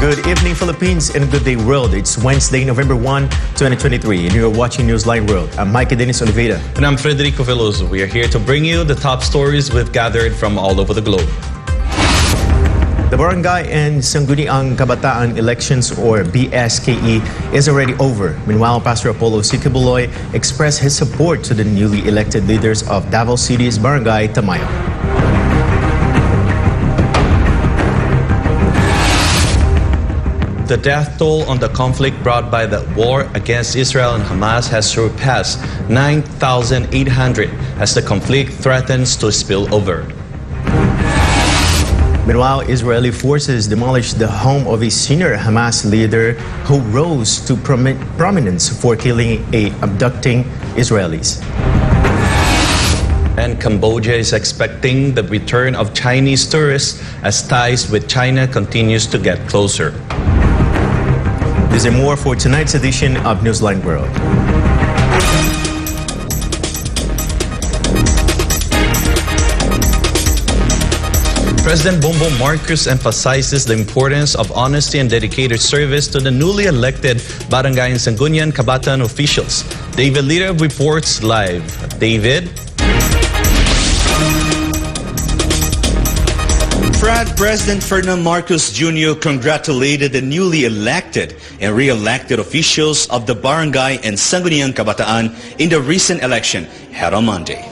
Good evening, Philippines, and good day, world. It's Wednesday, November 1, 2023, and you're watching Newsline World. I'm Mayk and Oliveira. And I'm Frederico Velloso. We are here to bring you the top stories we've gathered from all over the globe. The Barangay and Sangguniang Kabataan elections, or BSKE, is already over. Meanwhile, Pastor Apollo C. Quiboloy expressed his support to the newly elected leaders of Davao City's Barangay Tamayong. The death toll on the conflict brought by the war against Israel and Hamas has surpassed 9,800 as the conflict threatens to spill over. Meanwhile, Israeli forces demolished the home of a senior Hamas leader who rose to prominence for killing and abducting Israelis. And Cambodia is expecting the return of Chinese tourists as ties with China continues to get closer. These and more for tonight's edition of Newsline World. President Bongbong Marcos emphasizes the importance of honesty and dedicated service to the newly elected Barangay and Sangguniang Kabataan officials. David Lira reports live. David? President Ferdinand Marcos Jr. congratulated the newly elected and re-elected officials of the Barangay and Sangguniang Kabataan in the recent election held on Monday.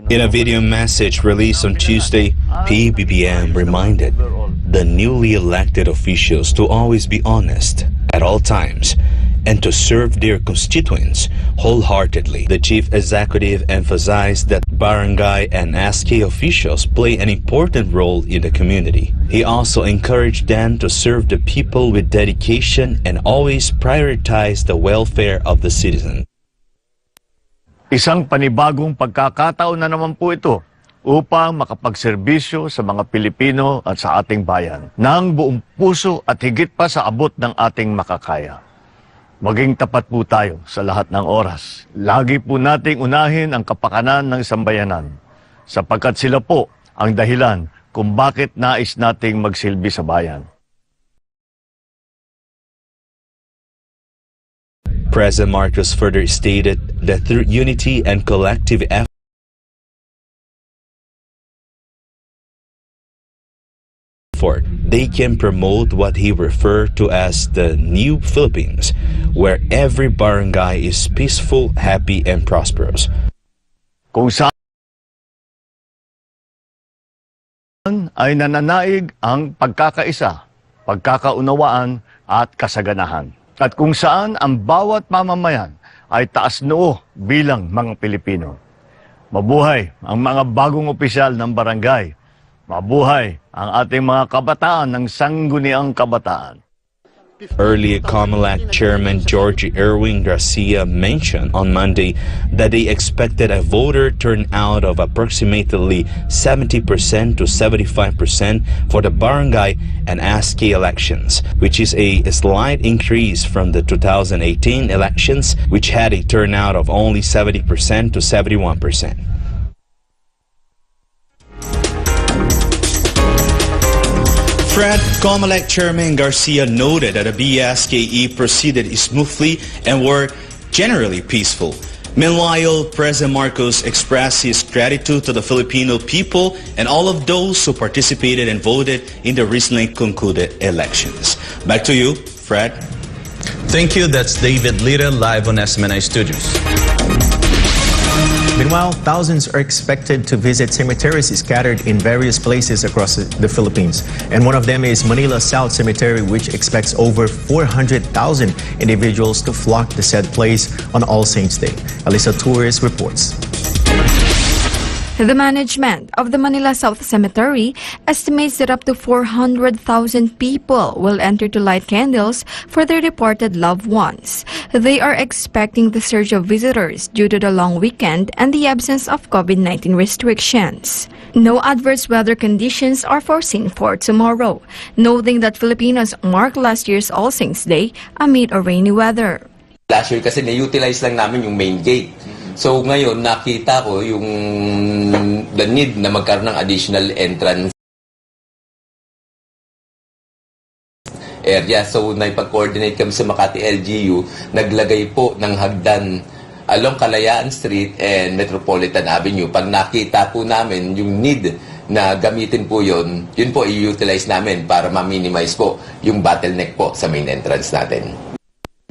In a video message released on Tuesday, PBBM reminded the newly elected officials to always be honest at all times and to serve their constituents wholeheartedly. The chief executive emphasized that barangay and SK officials play an important role in the community. He also encouraged them to serve the people with dedication and always prioritize the welfare of the citizen. Isang panibagong pagkakataon na naman po ito upang makapagserbisyo sa mga Pilipino at sa ating bayan ng buong puso at higit pa sa abot ng ating makakaya. Maging tapat po tayo sa lahat ng oras. Lagi po nating unahin ang kapakanan ng sambayanan sapagkat sila po ang dahilan kung bakit nais nating magsilbi sa bayan. President Marcos further stated that through unity and collective effort, they can promote what he referred to as the new Philippines, where every barangay is peaceful, happy, and prosperous. Kung saan ay nananaig ang pagkakaisa, pagkakaunawaan at kasaganahan. At kung saan ang bawat mamamayan ay taas noo bilang mga Pilipino. Mabuhay ang mga bagong opisyal ng barangay. Mabuhay ang ating mga kabataan ng Sangguniang Kabataan. Earlier, COMELEC Chairman Brgy Garcia mentioned on Monday that they expected a voter turnout of approximately 70% to 75% for the barangay and SK elections, which is a slight increase from the 2018 elections, which had a turnout of only 70% to 71%. COMELEC Chairman Garcia noted that the BSKE proceeded smoothly and were generally peaceful. Meanwhile, President Marcos expressed his gratitude to the Filipino people and all of those who participated and voted in the recently concluded elections. Back to you, Fred. Thank you. That's David Lira live on SMNI Studios. Meanwhile, thousands are expected to visit cemeteries scattered in various places across the Philippines. And one of them is Manila South Cemetery, which expects over 400,000 individuals to flock to said place on All Saints' Day. Alisa Torres reports. The management of the Manila South Cemetery estimates that up to 400,000 people will enter to light candles for their departed loved ones. They are expecting the surge of visitors due to the long weekend and the absence of COVID-19 restrictions. No adverse weather conditions are foreseen for tomorrow, noting that Filipinos marked last year's All Saints' Day amid a rainy weather. Last year kasi na-utilize lang namin yung main gate. So ngayon nakita ko yung the need na magkaroon ng additional entrance area. So, naipag-coordinate kami sa Makati LGU, naglagay po ng hagdan along Kalayaan Street and Metropolitan Avenue. Pag nakita po namin yung need na gamitin po yun po i-utilize namin para ma-minimize po yung bottleneck po sa main entrance natin.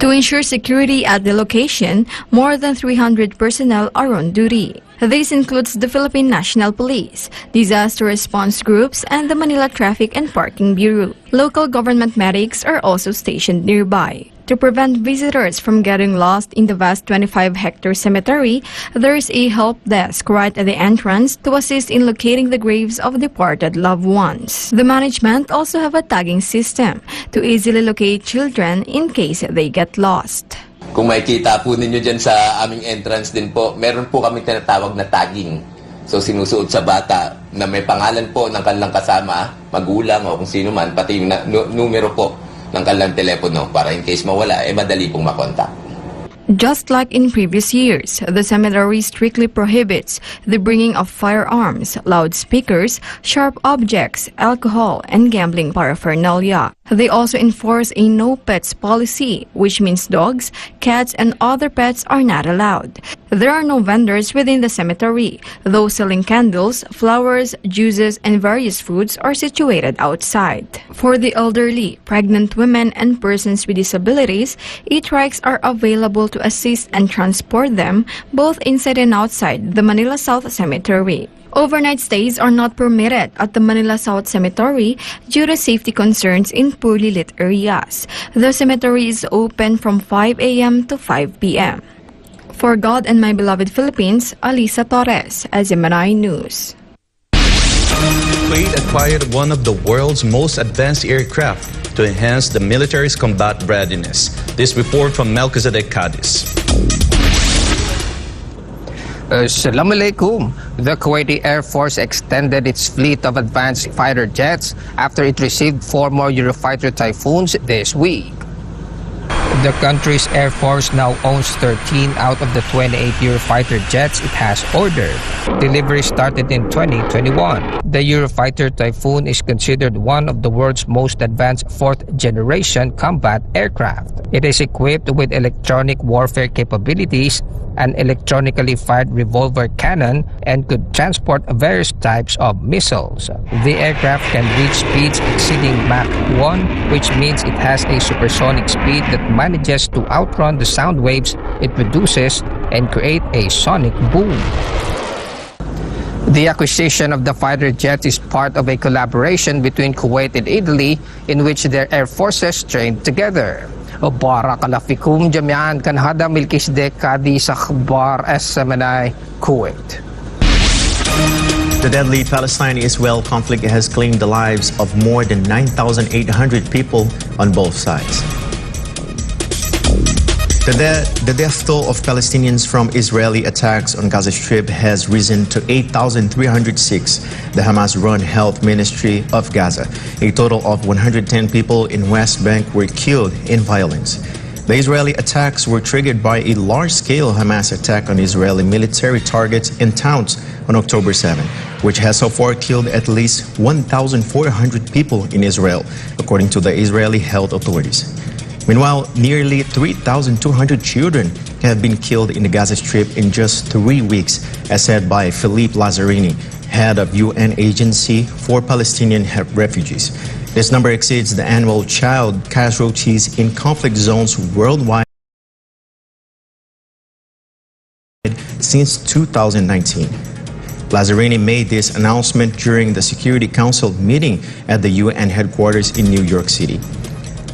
To ensure security at the location, more than 300 personnel are on duty. This includes the Philippine National Police, disaster response groups, and the Manila Traffic and Parking Bureau. Local government medics are also stationed nearby. To prevent visitors from getting lost in the vast 25-hectare cemetery, there is a help desk right at the entrance to assist in locating the graves of departed loved ones. The management also have a tagging system to easily locate children in case they get lost. Kung makikita po ninyo dyan sa aming entrance din po, meron po kami tinatawag na tagging. So sinusuot sa bata na may pangalan po ng kanilang kasama, magulang o kung sino man, pati yung numero po ng kanilang telepono para in case mawala, madali pong makontak. Just like in previous years, the cemetery strictly prohibits the bringing of firearms, loudspeakers, sharp objects, alcohol, and gambling paraphernalia. They also enforce a no pets policy, which means dogs, cats, and other pets are not allowed. There are no vendors within the cemetery. Those selling candles, flowers, juices, and various foods are situated outside. For the elderly, pregnant women, and persons with disabilities, e-trikes are available to assist and transport them both inside and outside the Manila South Cemetery. Overnight stays are not permitted at the Manila South Cemetery due to safety concerns in poorly lit areas. The cemetery is open from 5 a.m. to 5 p.m. For God and My Beloved Philippines, Alisa Torres, SMNI News. Kuwait acquired one of the world's most advanced aircraft to enhance the military's combat readiness. This report from Melchizedek Cadiz. Assalamu alaikum. The Kuwaiti Air Force extended its fleet of advanced fighter jets after it received 4 more Eurofighter Typhoons this week. The country's Air Force now owns 13 out of the 28 Eurofighter jets it has ordered. Delivery started in 2021. The Eurofighter Typhoon is considered one of the world's most advanced 4th-generation combat aircraft. It is equipped with electronic warfare capabilities, an electronically fired revolver cannon, and could transport various types of missiles. The aircraft can reach speeds exceeding Mach 1, which means it has a supersonic speed that manages to outrun the sound waves it produces and create a sonic boom. The acquisition of the fighter jet is part of a collaboration between Kuwait and Italy in which their air forces trained together. Barakallahu jami'an, kan hada Melchizedek Cadiz sa Akhbar SMNI Kuwait. The deadly Palestine-Israel conflict has claimed the lives of more than 9,800 people on both sides. The death toll of Palestinians from Israeli attacks on Gaza Strip has risen to 8,306, the Hamas-run Health Ministry of Gaza. A total of 110 people in West Bank were killed in violence. The Israeli attacks were triggered by a large-scale Hamas attack on Israeli military targets and towns on October 7, which has so far killed at least 1,400 people in Israel, according to the Israeli health authorities. Meanwhile, nearly 3,200 children have been killed in the Gaza Strip in just 3 weeks, as said by Philippe Lazzarini, head of UN Agency for Palestinian Refugees. This number exceeds the annual child casualties in conflict zones worldwide since 2019. Lazzarini made this announcement during the Security Council meeting at the UN headquarters in New York City.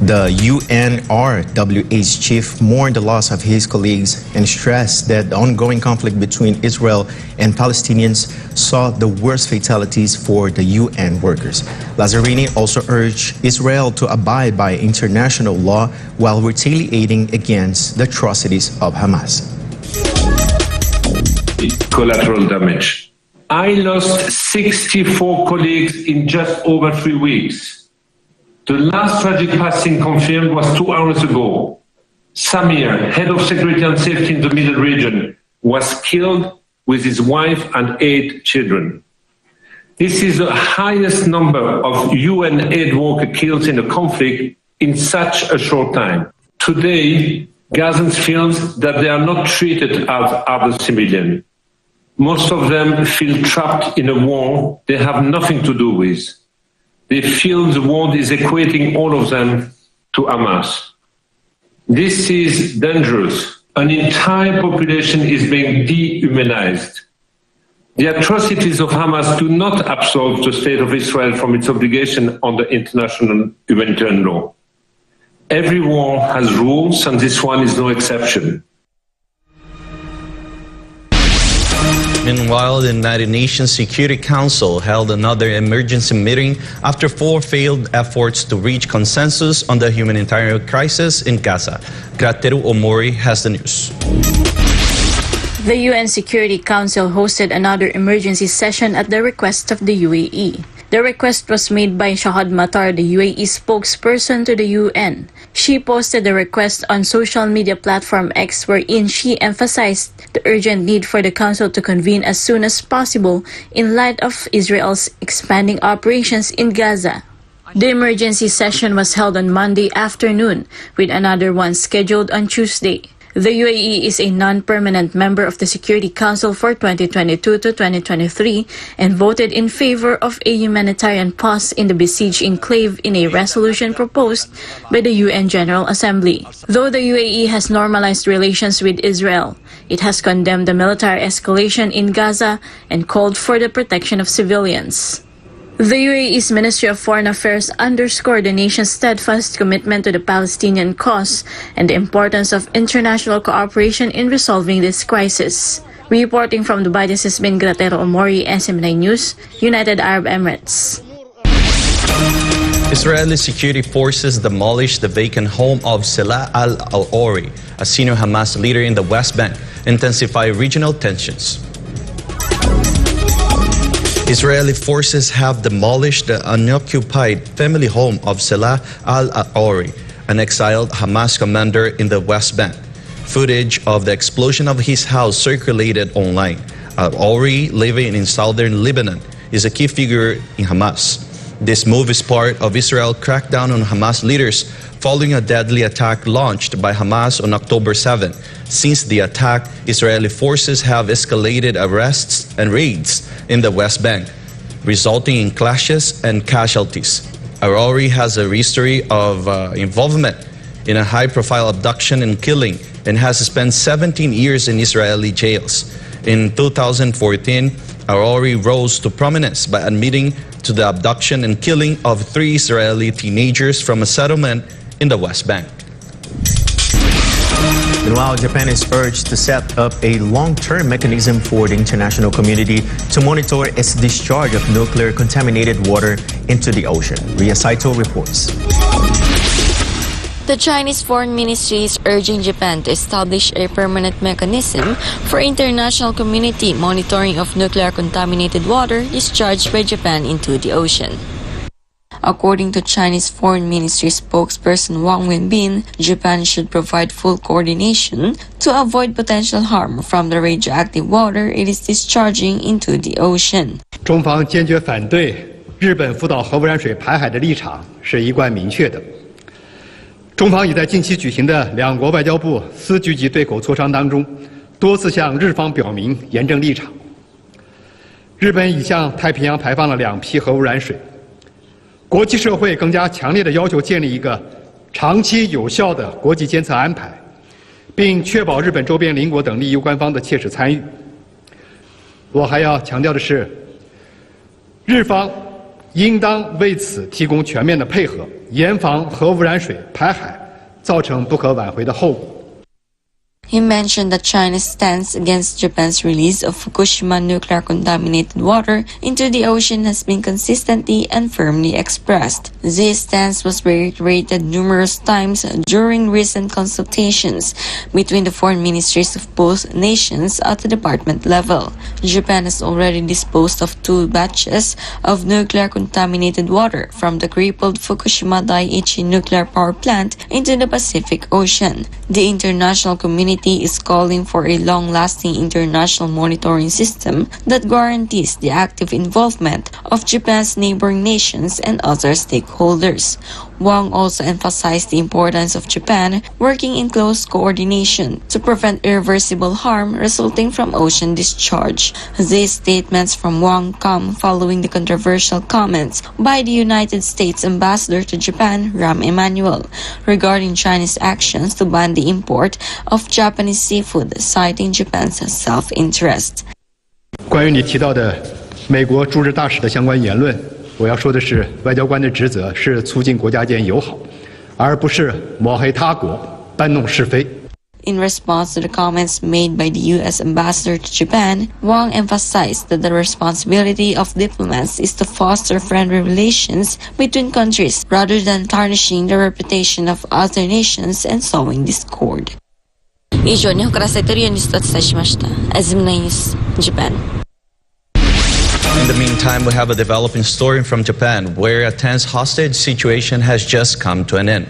The UNRWA's chief mourned the loss of his colleagues and stressed that the ongoing conflict between Israel and Palestinians saw the worst fatalities for the UN workers. Lazzarini also urged Israel to abide by international law while retaliating against the atrocities of Hamas. Collateral damage. I lost 64 colleagues in just over 3 weeks. The last tragic passing confirmed was 2 hours ago. Samir, head of security and safety in the Middle region, was killed with his wife and 8 children. This is the highest number of UN aid worker killed in a conflict in such a short time. Today, Gazans feel that they are not treated as other civilians. Most of them feel trapped in a war they have nothing to do with. They feel the world is equating all of them to Hamas. This is dangerous. An entire population is being dehumanized. The atrocities of Hamas do not absolve the state of Israel from its obligation under international humanitarian law. Every war has rules, and this one is no exception. Meanwhile, the United Nations Security Council held another emergency meeting after 4 failed efforts to reach consensus on the humanitarian crisis in Gaza. Grateru Omori has the news. The UN Security Council hosted another emergency session at the request of the UAE. The request was made by Shahad Matar, the UAE spokesperson to the UN. She posted the request on social media platform X, wherein she emphasized the urgent need for the Council to convene as soon as possible in light of Israel's expanding operations in Gaza. The emergency session was held on Monday afternoon, with another one scheduled on Tuesday. The UAE is a non-permanent member of the Security Council for 2022 to 2023 and voted in favor of a humanitarian pause in the besieged enclave in a resolution proposed by the UN General Assembly. Though the UAE has normalized relations with Israel, it has condemned the military escalation in Gaza and called for the protection of civilians. The UAE's Ministry of Foreign Affairs underscored the nation's steadfast commitment to the Palestinian cause and the importance of international cooperation in resolving this crisis. Reporting from Dubai, this has been Grateru Omori, SM9 News, United Arab Emirates. Israeli security forces demolished the vacant home of Salah al-Awari, a senior Hamas leader in the West Bank, intensify regional tensions. Israeli forces have demolished the unoccupied family home of Salah al-Awari, an exiled Hamas commander in the West Bank. Footage of the explosion of his house circulated online. Al-Awari, living in southern Lebanon, is a key figure in Hamas. This move is part of Israel's crackdown on Hamas leaders following a deadly attack launched by Hamas on October 7. Since the attack, Israeli forces have escalated arrests and raids in the West Bank, resulting in clashes and casualties. Al-Awari has a history of involvement in a high-profile abduction and killing and has spent 17 years in Israeli jails. In 2014, Al-Awari rose to prominence by admitting to the abduction and killing of 3 Israeli teenagers from a settlement in the West Bank. Meanwhile, Japan is urged to set up a long-term mechanism for the international community to monitor its discharge of nuclear contaminated water into the ocean. Ria Saito reports. The Chinese Foreign Ministry is urging Japan to establish a permanent mechanism for international community monitoring of nuclear contaminated water discharged by Japan into the ocean. According to Chinese Foreign Ministry spokesperson Wang Wenbin, Japan should provide full coordination to avoid potential harm from the radioactive water it is discharging into the ocean. 中方坚决反对日本福岛核污染水排海的立场是一贯明确的。中方已在近期举行的两国外交部司局级对口磋商当中，多次向日方表明严正立场。日本已向太平洋排放了2批核污染水。 国际社会更加强烈地要求建立一个长期有效的国际监测安排，并确保日本周边邻国等利益攸关方的切实参与。我还要强调的是，日方应当为此提供全面的配合，严防核污染水排海造成不可挽回的后果。 He mentioned that China's stance against Japan's release of Fukushima nuclear contaminated water into the ocean has been consistently and firmly expressed. This stance was reiterated numerous times during recent consultations between the foreign ministries of both nations at the department level. Japan has already disposed of 2 batches of nuclear contaminated water from the crippled Fukushima Daiichi nuclear power plant into the Pacific Ocean. The international community is calling for a long-lasting international monitoring system that guarantees the active involvement of Japan's neighboring nations and other stakeholders. Wang also emphasized the importance of Japan working in close coordination to prevent irreversible harm resulting from ocean discharge. These statements from Wang come following the controversial comments by the United States Ambassador to Japan, Rahm Emanuel, regarding Chinese actions to ban the import of Japanese seafood, citing Japan's self-interest. 关于你提到的美国驻日大使的相关言论，我要说的是，外交官的职责是促进国家间友好，而不是抹黑他国、搬弄是非。 In response to the comments made by the U.S. Ambassador to Japan, Wang emphasized that the responsibility of diplomats is to foster friendly relations between countries rather than tarnishing the reputation of other nations and sowing discord. 以上日本からセトリアニュースとお伝えしました。Azim News, Japan. In the meantime, we have a developing story from Japan where a tense hostage situation has just come to an end.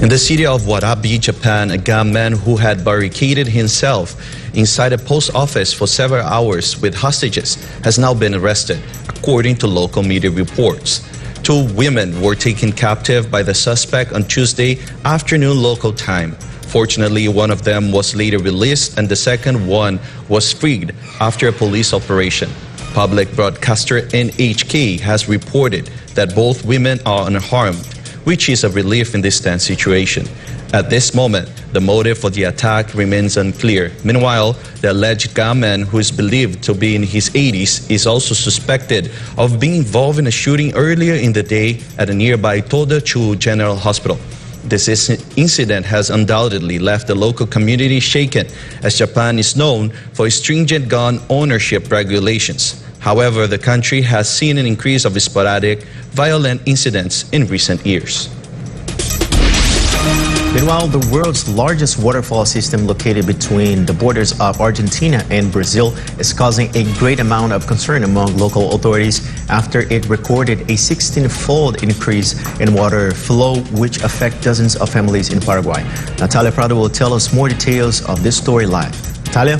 In the city of Warabi, Japan, a gunman who had barricaded himself inside a post office for several hours with hostages has now been arrested, according to local media reports. 2 women were taken captive by the suspect on Tuesday afternoon local time. Fortunately, one of them was later released and the second one was freed after a police operation. Public broadcaster NHK has reported that both women are unharmed, which is a relief in this tense situation. At this moment, the motive for the attack remains unclear. Meanwhile, the alleged gunman, who is believed to be in his 80s, is also suspected of being involved in a shooting earlier in the day at a nearby Toda-Chu General Hospital. This incident has undoubtedly left the local community shaken, as Japan is known for stringent gun ownership regulations. However, the country has seen an increase of sporadic, violent incidents in recent years. Meanwhile, the world's largest waterfall system located between the borders of Argentina and Brazil is causing a great amount of concern among local authorities after it recorded a 16-fold increase in water flow, which affects dozens of families in Paraguay. Natalia Prado will tell us more details of this story live. Natalia?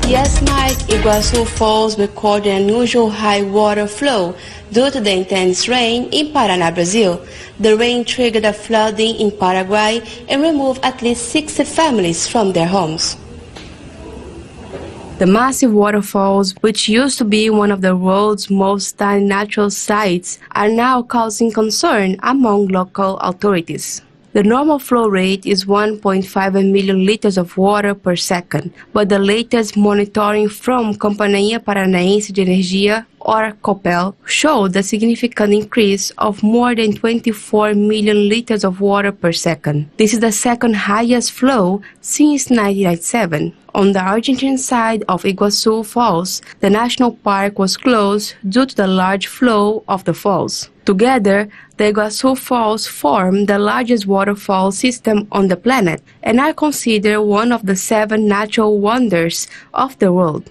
Yes, Mike, Iguazu Falls recorded an unusual high water flow due to the intense rain in Paraná, Brazil. The rain triggered a flooding in Paraguay and removed at least 60 families from their homes. The massive waterfalls, which used to be one of the world's most stunning natural sights, are now causing concern among local authorities. The normal flow rate is 1.5 million liters of water per second, but the latest monitoring from Companhia Paranaense de Energia, or COPEL, showed a significant increase of more than 24 million liters of water per second. This is the second highest flow since 1997. On the Argentine side of Iguazu Falls, the national park was closed due to the large flow of the falls. Together, the Iguazu Falls form the largest waterfall system on the planet and are considered one of the 7 natural wonders of the world.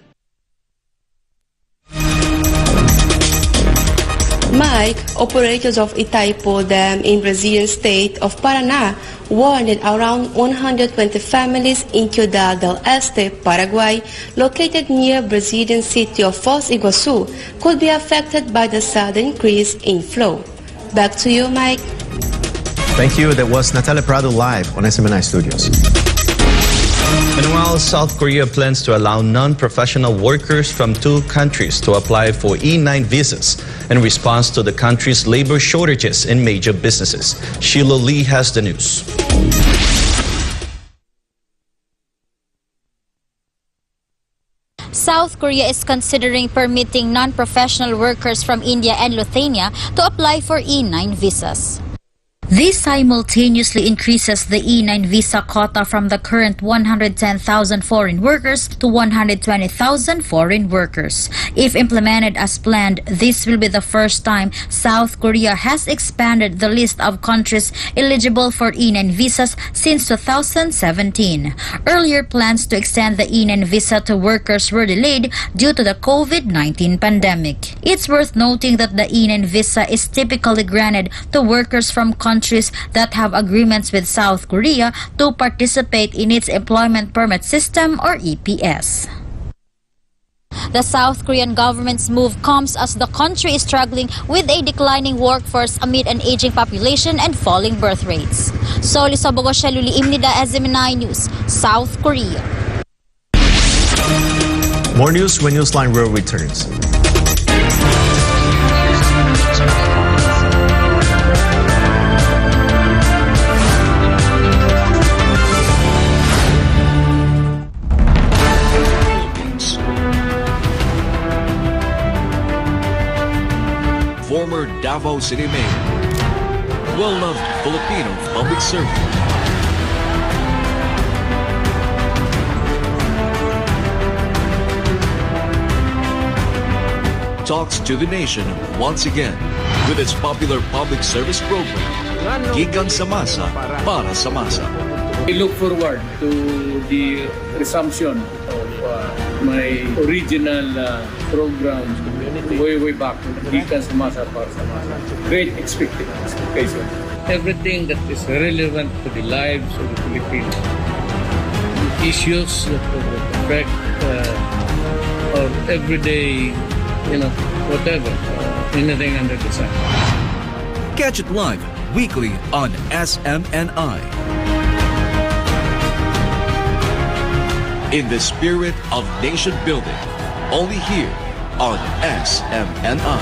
Mayk, operators of Itaipu Dam in Brazilian state of Paraná, warned that around 120 families in Ciudad del Este, Paraguay, located near Brazilian city of Foz do Iguaçu, could be affected by the sudden increase in flow. Back to you, Mike. Thank you. That was Natalia Prado live on SMNI Studios. Meanwhile, South Korea plans to allow non-professional workers from 2 countries to apply for E9 visas in response to the country's labor shortages in major businesses. Sheila Lee has the news. South Korea is considering permitting non-professional workers from India and Lithuania to apply for E9 visas. This simultaneously increases the E9 visa quota from the current 110,000 foreign workers to 120,000 foreign workers. If implemented as planned, this will be the first time South Korea has expanded the list of countries eligible for E9 visas since 2017. Earlier plans to extend the E9 visa to workers were delayed due to the COVID-19 pandemic. It's worth noting that the E9 visa is typically granted to workers from countries that have agreements with South Korea to participate in its Employment Permit System or EPS. The South Korean government's move comes as the country is struggling with a declining workforce amid an aging population and falling birth rates. Soli sa Bogosya, Luliimnida, SMNI News, South Korea. More news when Newsline World returns. Former Davao City Mayor, well-loved Filipino public servant. Talks to the nation once again with its popular public service program, Gigang sa Masa para sa Masa. I look forward to the resumption of my original program way back, Gigang sa Masa para sa Masa. Great expectation. Everything that is relevant to the lives of the Filipinos, issues that will affect our everyday, whatever, anything under the sun. Catch it live weekly on SMNI. In the spirit of nation building, only here on SMNI.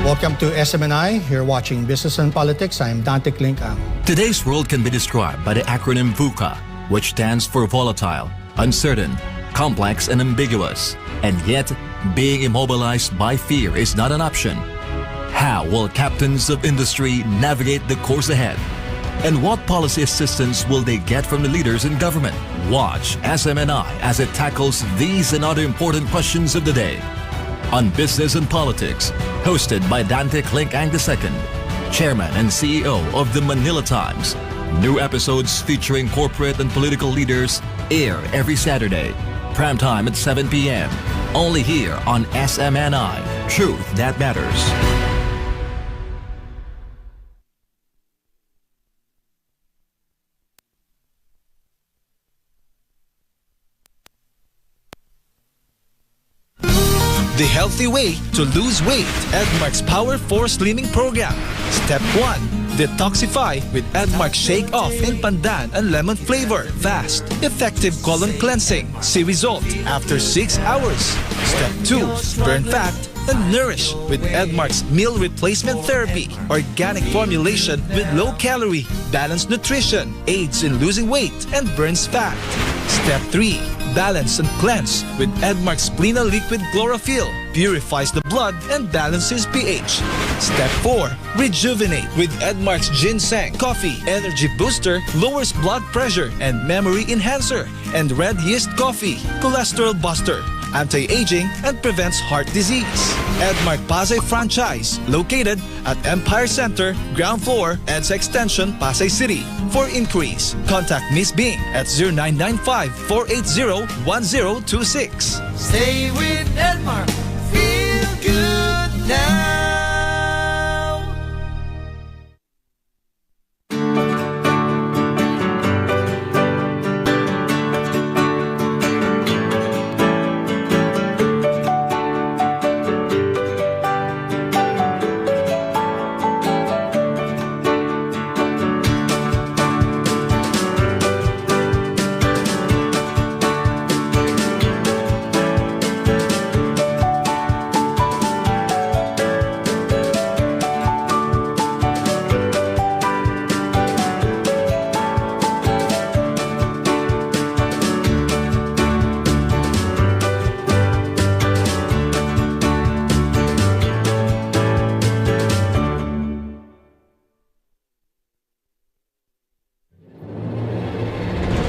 Welcome to SMNI. You're watching Business and Politics. I'm Dante Klinkang. Today's world can be described by the acronym VUCA, which stands for volatile, uncertain, complex, and ambiguous. And yet, being immobilized by fear is not an option. How will captains of industry navigate the course ahead? And what policy assistance will they get from the leaders in government? Watch SMNI as it tackles these and other important questions of the day. On Business and Politics, hosted by Dante Klinkang II, Chairman and CEO of the Manila Times. New episodes featuring corporate and political leaders air every Saturday. Prime time at 7 p.m. Only here on SMNI. Truth that matters. The healthy way to lose weight. Edmark's Power 4 Slimming Program. Step 1. Detoxify with Edmark Shake Off in pandan and lemon flavor. Fast, effective colon cleansing. See result after 6 hours. Step 2. Burn fat and nourish with Edmark's Meal Replacement Therapy. Organic formulation with low calorie, balanced nutrition, aids in losing weight and burns fat. Step 3. Balance and cleanse with Edmark's Splena Liquid Chlorophyll. Purifies the blood and balances pH. Step 4. Rejuvenate with Edmark's Ginseng Coffee. Energy Booster lowers blood pressure and memory enhancer. And Red Yeast Coffee. Cholesterol Buster. Anti-aging and prevents heart disease. Edmark Pasay franchise located at Empire Center, ground floor, EDSA Extension, Pasay City. For inquiries, contact Miss Bing at 0995-480-1026. Stay with Edmark. Feel good now.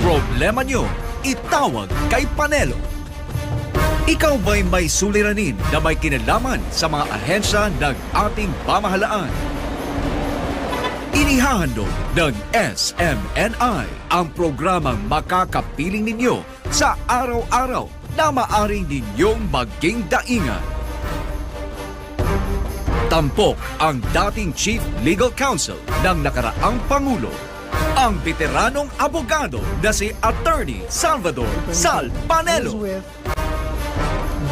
Problema nyo, itawag kay Panelo. Ikaw ba'y may suliranin na may kinalaman sa mga ahensya ng ating pamahalaan? Inihahandog ng SMNI ang programang makakapiling ninyo sa araw-araw na maaring ninyong maging daingan. Tampok ang dating Chief Legal Counsel ng nakaraang Pangulo, ang veteranong abogado na si Attorney Salvador Sal Panelo.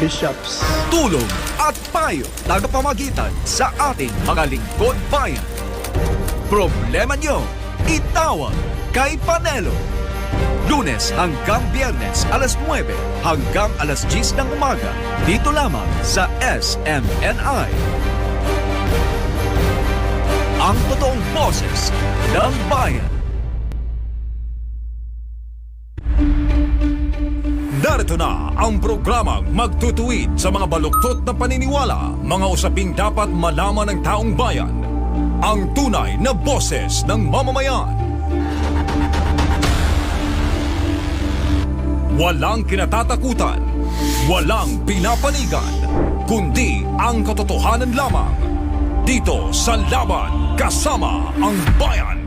Bishops. Tulong at payo tagapamagitan sa ating mga lingkod bayan. Problema nyo, itawag kay Panelo. Lunes hanggang Biyernes, alas 9 hanggang alas 10 ng umaga. Dito lamang sa SMNI. Ang totoong boses ng bayan. Narito na ang programang magtutuwid sa mga baluktot na paniniwala, mga usaping dapat malaman ng taong bayan. Ang tunay na boses ng mamamayan. Walang kinatatakutan, walang pinapanigan, kundi ang katotohanan lamang. Dito sa Laban, kasama ang bayan.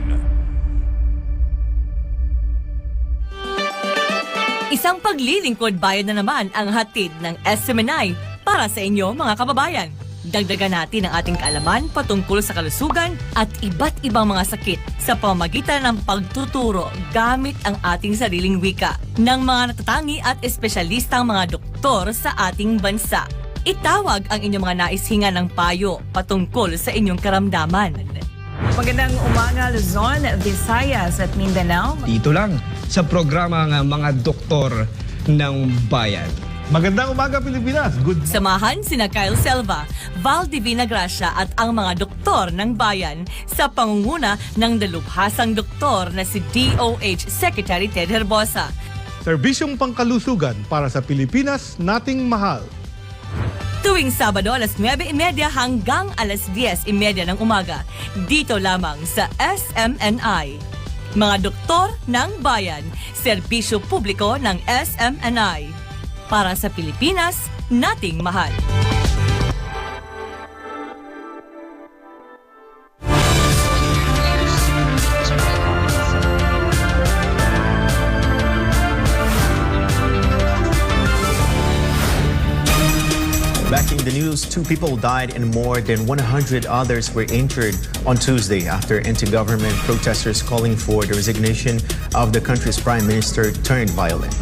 Isang paglilingkod bayan na naman ang hatid ng SMNI para sa inyo mga kababayan. Dagdagan natin ang ating kaalaman patungkol sa kalusugan at iba't ibang mga sakit sa pamamagitan ng pagtuturo gamit ang ating sariling wika ng mga natatangi at espesyalistang mga doktor sa ating bansa. Itawag ang inyong mga naishingan ng payo patungkol sa inyong karamdaman. Magandang umaga Luzon, Visayas at Mindanao. Dito lang sa programa ng mga doktor ng bayan. Magandang umaga Pilipinas. Good. Samahan sina Kyle Selva, Val Divina Gracia at ang mga doktor ng bayan sa pangunguna ng dalubhasang doktor na si DOH Secretary Ted Herbosa. Serbisyong pangkalusugan para sa Pilipinas nating mahal. Tuwing Sabado alas 9:30 hanggang alas 10:30 ng umaga. Dito lamang sa SMNI. Mga doktor ng bayan, serbisyo publiko ng SMNI. Para sa Pilipinas nating mahal. Back in the news, 2 people died and more than 100 others were injured on Tuesday after anti-government protesters calling for the resignation of the country's prime minister turned violent.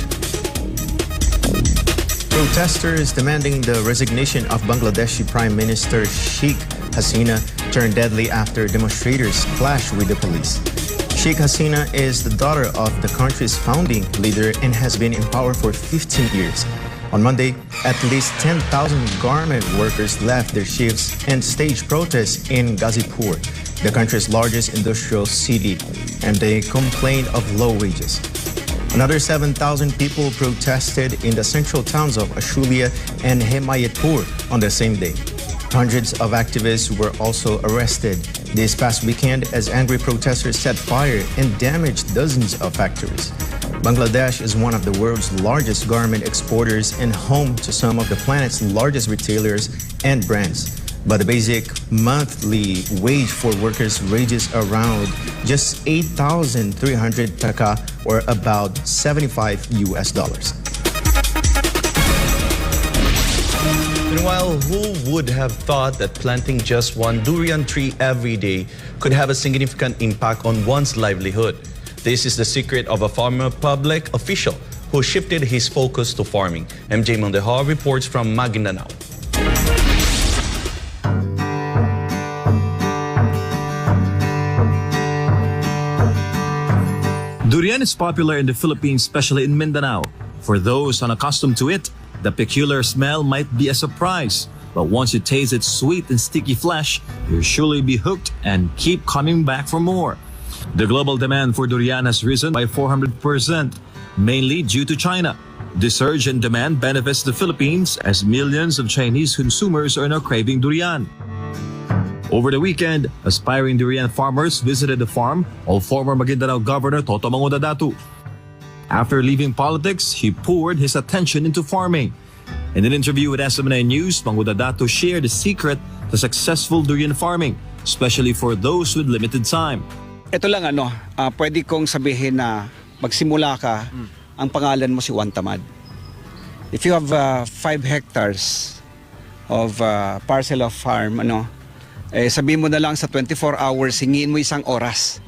Protesters demanding the resignation of Bangladeshi Prime Minister Sheikh Hasina turned deadly after demonstrators clashed with the police. Sheikh Hasina is the daughter of the country's founding leader and has been in power for 15 years. On Monday, at least 10,000 garment workers left their shifts and staged protests in Gazipur, the country's largest industrial city, and they complained of low wages. Another 7,000 people protested in the central towns of Ashulia and Himayatpur on the same day. Hundreds of activists were also arrested this past weekend as angry protesters set fire and damaged dozens of factories. Bangladesh is one of the world's largest garment exporters and home to some of the planet's largest retailers and brands. But the basic monthly wage for workers ranges around just 8,300 taka or about $75. Meanwhile, who would have thought that planting just one durian tree every day could have a significant impact on one's livelihood? This is the secret of a former public official who shifted his focus to farming. MJ Mondejo reports from Maguindanao. Durian is popular in the Philippines, especially in Mindanao. For those unaccustomed to it, the peculiar smell might be a surprise. But once you taste its sweet and sticky flesh, you'll surely be hooked and keep coming back for more. The global demand for durian has risen by 400%, mainly due to China. The surge in demand benefits the Philippines as millions of Chinese consumers are now craving durian. Over the weekend, aspiring durian farmers visited the farm of former Maguindanao Governor Toto Mangudadatu. After leaving politics, he poured his attention into farming. In an interview with SMNI News, Mangudadatu shared the secret to successful durian farming, especially for those with limited time. Ito lang pwede kong sabihin na magsimula ka, ang pangalan mo si Juan Tamad. If you have 5 hectares of parcel of farm, sabihin mo na lang sa 24 hours, hingin mo 1 oras.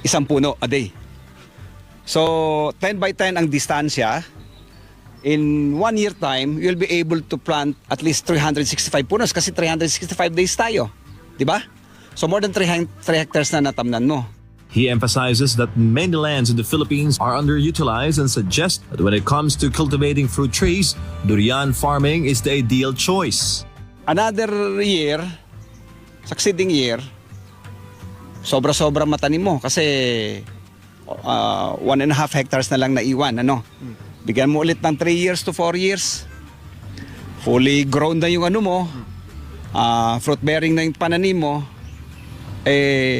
isang puno a day. So 10 by 10 ang distansya. In 1 year time, you'll be able to plant at least 365 punos kasi 365 days tayo. Diba? So more than 3 hectares na natamnan mo. He emphasizes that many lands in the Philippines are underutilized and suggests that when it comes to cultivating fruit trees, durian farming is the ideal choice. Another year, succeeding year, sobra-sobra matanim mo kasi 1.5 hectares na lang naiwan. Ano? Bigyan mo ulit ng 3 years to 4 years. Fully grown na yung ano mo, fruit bearing na yung pananim mo,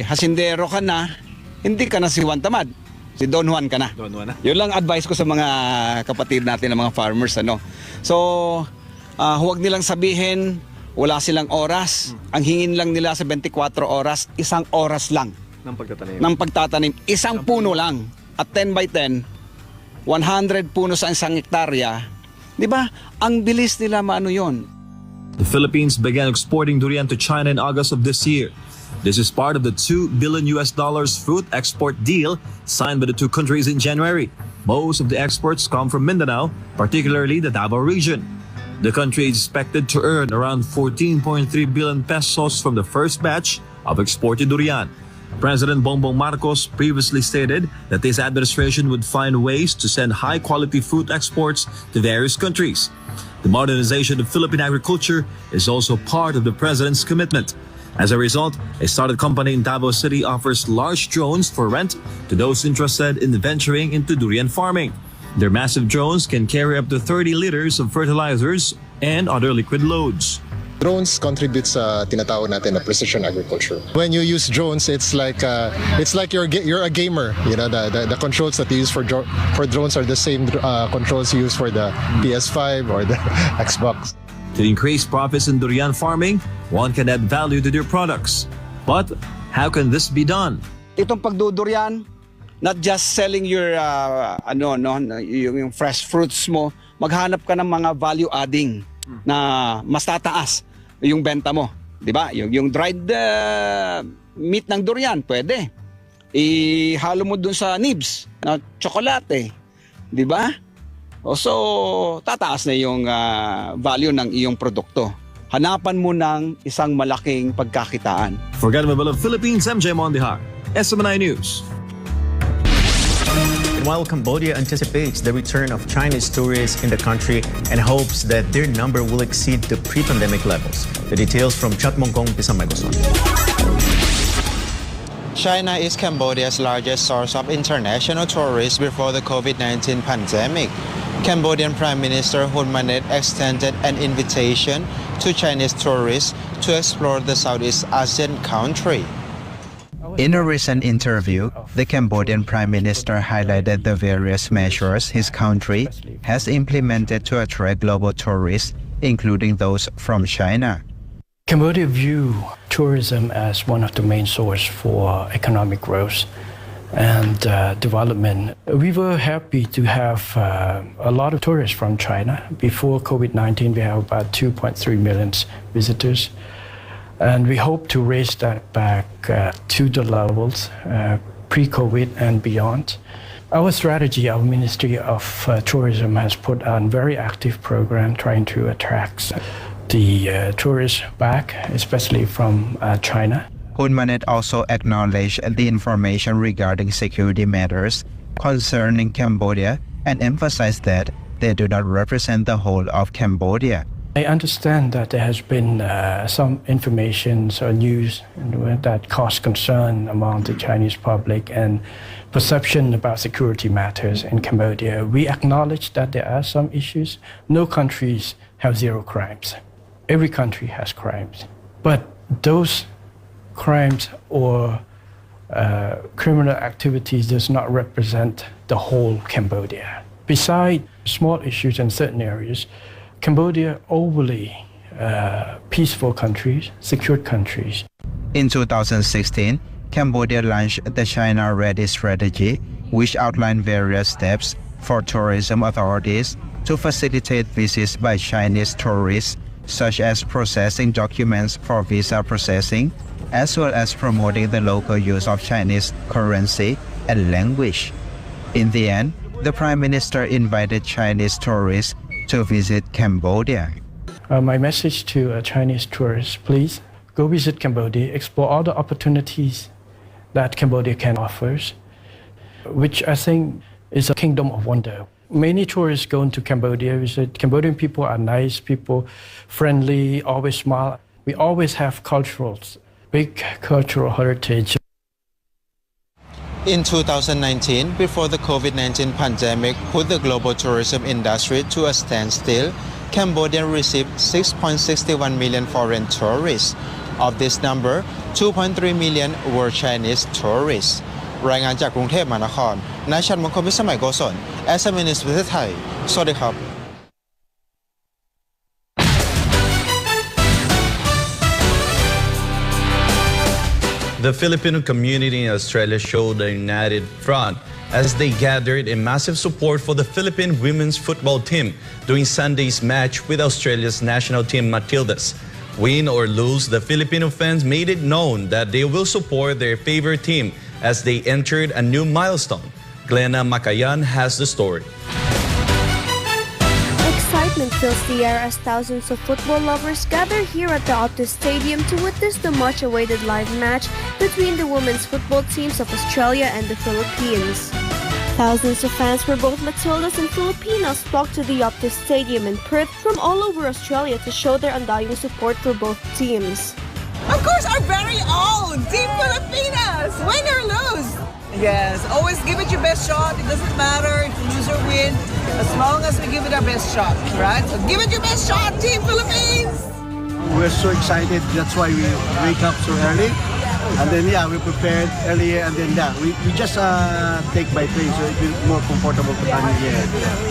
hasindero ka na, hindi ka na si Juan Tamad. Si Don Juan ka na. Don Juan na. Yun lang advice ko sa mga kapatid natin, ng mga farmers. Ano? So, huwag nilang sabihin, wala silang oras. Ang hingin lang nila sa 24 oras, 1 oras lang. Ng pagtatanim. Isang puno lang. At 10 by 10, 100 puno sa 1 hektarya. Di ba? Ang bilis nila maano yun. The Philippines began exporting durian to China in August of this year. This is part of the $2 billion fruit export deal signed by the two countries in January. Most of the exports come from Mindanao, particularly the Davao region. The country is expected to earn around 14.3 billion pesos from the first batch of exported durian. President Bongbong Marcos previously stated that his administration would find ways to send high-quality fruit exports to various countries. The modernization of Philippine agriculture is also part of the president's commitment. As a result, a startup company in Davao City offers large drones for rent to those interested in venturing into durian farming. Their massive drones can carry up to 30 liters of fertilizers and other liquid loads. Drones contribute sa tinatawag natin na precision agriculture. When you use drones, it's like you're a gamer. You know, the controls that you use for drones are the same controls you use for the PS5 or the Xbox. To increase profits in durian farming, one can add value to their products. But how can this be done? Itong pagdudurian, not just selling your yung fresh fruits mo, maghanap ka ng mga value adding na mas tataas yung benta mo, 'di ba? Yung dried meat ng durian, pwede. Ihalo mo dun sa nibs na tsokolate, 'di ba? So, tataas na yung value ng iyong produkto. Hanapan mo ng isang malaking pagkakitaan. For Gunman of Philippines, MJ Mondihar, SMNI News. While Cambodia anticipates the return of Chinese tourists in the country and hopes that their number will exceed the pre-pandemic levels. The details from Chat Mongkong, Pisang Maygoson. China is Cambodia's largest source of international tourists before the COVID-19 pandemic. Cambodian Prime Minister Gunman extended an invitation to Chinese tourists to explore the Southeast Asian country. In a recent interview, the Cambodian Prime Minister highlighted the various measures his country has implemented to attract global tourists, including those from China. Cambodia views tourism as one of the main sources for economic growth and development. We were happy to have a lot of tourists from China. Before COVID-19, we have about 2.3 million visitors. And we hope to raise that back to the levels pre-COVID and beyond. Our strategy, our Ministry of Tourism has put on very active program trying to attract the tourists back, especially from China. Gunman also acknowledged the information regarding security matters concerning Cambodia and emphasized that they do not represent the whole of Cambodia. I understand that there has been some information or news that caused concern among the Chinese public and perception about security matters in Cambodia. We acknowledge that there are some issues. No countries have zero crimes. Every country has crimes. But those crimes or criminal activities does not represent the whole Cambodia. Besides small issues in certain areas, Cambodia overly peaceful countries, secured countries. In 2016, Cambodia launched the China Ready strategy, which outlined various steps for tourism authorities to facilitate visits by Chinese tourists, such as processing documents for visa processing, as well as promoting the local use of Chinese currency and language. In the end, the Prime Minister invited Chinese tourists to visit Cambodia. My message to Chinese tourists, please go visit Cambodia, explore all the opportunities that Cambodia can offer, which I think is a kingdom of wonder. Many tourists go into Cambodia, visit. Cambodian people are nice people, friendly, always smile. We always have big cultural heritage. In 2019, before the COVID-19 pandemic put the global tourism industry to a standstill, Cambodia received 6.61 million foreign tourists. Of this number, 2.3 million were Chinese tourists. รายงานจากกรุงเทพมหานคร นายชันมงคลพิสมัยโกศล SMS News ประเทศไทย สวัสดีครับ The Filipino community in Australia showed a united front as they gathered in massive support for the Philippine women's football team during Sunday's match with Australia's national team Matildas. Win or lose, the Filipino fans made it known that they will support their favorite team as they entered a new milestone. Glenna Makayan has the story. Excitement fills the air as thousands of football lovers gather here at the Optus Stadium to witness the much-awaited live match between the women's football teams of Australia and the Philippines. Thousands of fans for both Matildas and Filipinos flocked to the Optus Stadium in Perth from all over Australia to show their undying support for both teams. Of course, our very own Team Filipinas, win or lose. Yes, always give it your best shot. It doesn't matter if you lose or win, as long as we give it our best shot, right? So give it your best shot, Team Philippines. We're so excited. That's why we wake up so early. And then, we prepared earlier. And then, we just take by train so it's more comfortable to come here.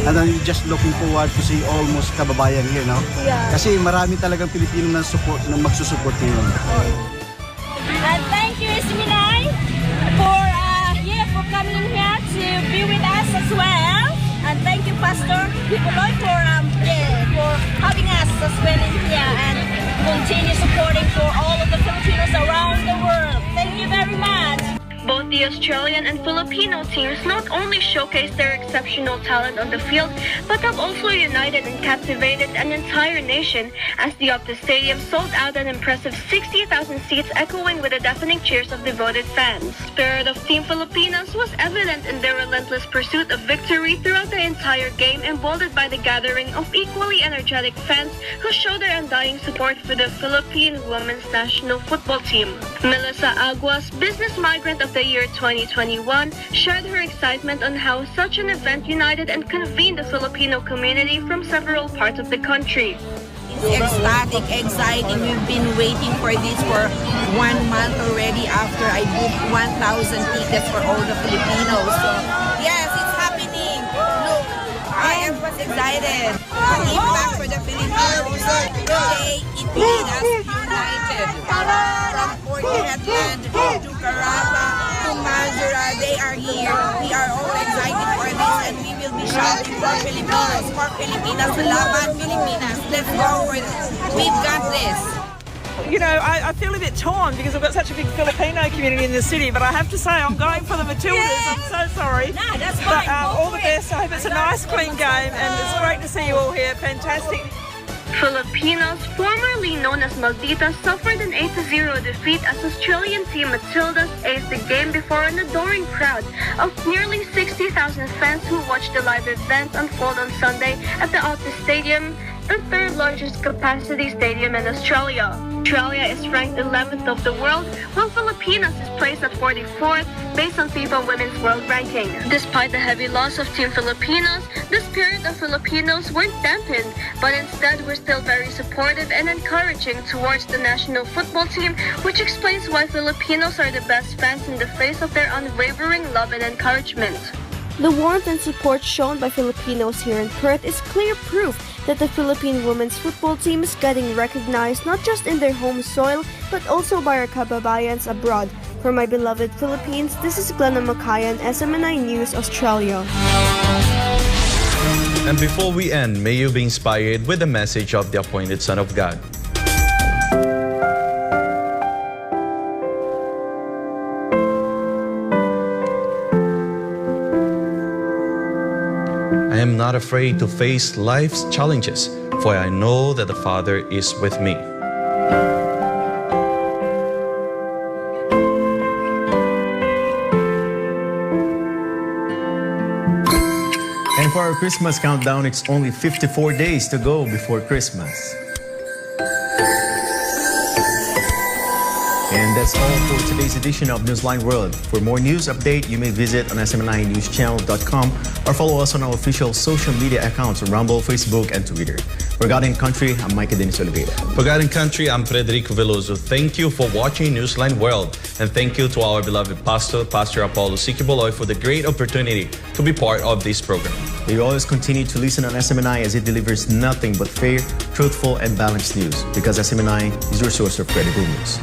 And then we're just looking forward to see almost kababayan here, no? Yeah. Kasi marami talagang Pilipino na magsusupport ngayon. And thank you, Isminay, for coming here to be with us as well. And thank you, Pastor Quiboloy, for having us as well in here and continue supporting for all of the Filipinos around the world. Thank you very much. Both the Australian and Filipino teams not only showcased their exceptional talent on the field, but have also united and captivated an entire nation as the Optus Stadium sold out an impressive 60,000 seats, echoing with the deafening cheers of devoted fans. The spirit of Team Filipinos was evident in their relentless pursuit of victory throughout the entire game, emboldened by the gathering of equally energetic fans who showed their undying support for the Philippine women's national football team. Melissa Aguas, business migrant of the year 2021, shared her excitement on how such an event united and convened the Filipino community from several parts of the country. It's ecstatic, exciting. We've been waiting for this for 1 month already after I booked 1,000 tickets for all the Filipinos. So, yes, it's happening. Look, everyone's excited. Give back for the Filipinos. Today, it made us united. From Port Headland to Karata to Mazura, they are here. We are all excited for this and we will be shouting for Filipinos, for Filipinas, laban Filipinas. Let's go for it. We've got this. You know, I feel a bit torn because I've got such a big Filipino community in the city, but I have to say I'm going for the Matildas. Yeah. I'm so sorry. No, that's fine. But all the best. I hope it's a nice, clean game, and it's great to see you all here. Fantastic. Filipinos, formerly known as Malditas, suffered an 8-0 defeat as Australian team Matildas aced the game before an adoring crowd of nearly 60,000 fans who watched the live event unfold on Sunday at the Optus Stadium, the third largest capacity stadium in Australia. Australia is ranked 11th of the world, while Filipinas is placed at 44th based on FIFA Women's World Ranking. Despite the heavy loss of Team Filipinos, the spirit of Filipinos weren't dampened, but instead were still very supportive and encouraging towards the national football team, which explains why Filipinos are the best fans in the face of their unwavering love and encouragement. The warmth and support shown by Filipinos here in Perth is clear proof that the Philippine women's football team is getting recognized not just in their home soil, but also by our kababayans abroad. For my beloved Philippines, this is Glenna Makayan, SMNI News, Australia. And before we end, may you be inspired with the message of the appointed Son of God. I am not afraid to face life's challenges, for I know that the Father is with me. And for our Christmas countdown, it's only 54 days to go before Christmas. And that's all for today's edition of Newsline World. For more news update, you may visit on smninewschannel.com or follow us on our official social media accounts on Rumble, Facebook, and Twitter. For God and Country, I'm Mayk Oliveira. For God and Country, I'm Frederico Velloso. Thank you for watching Newsline World. And thank you to our beloved Pastor Apollo Quiboloy, for the great opportunity to be part of this program. We always continue to listen on SMNI as it delivers nothing but fair, truthful, and balanced news, because SMNI is your source of credible news.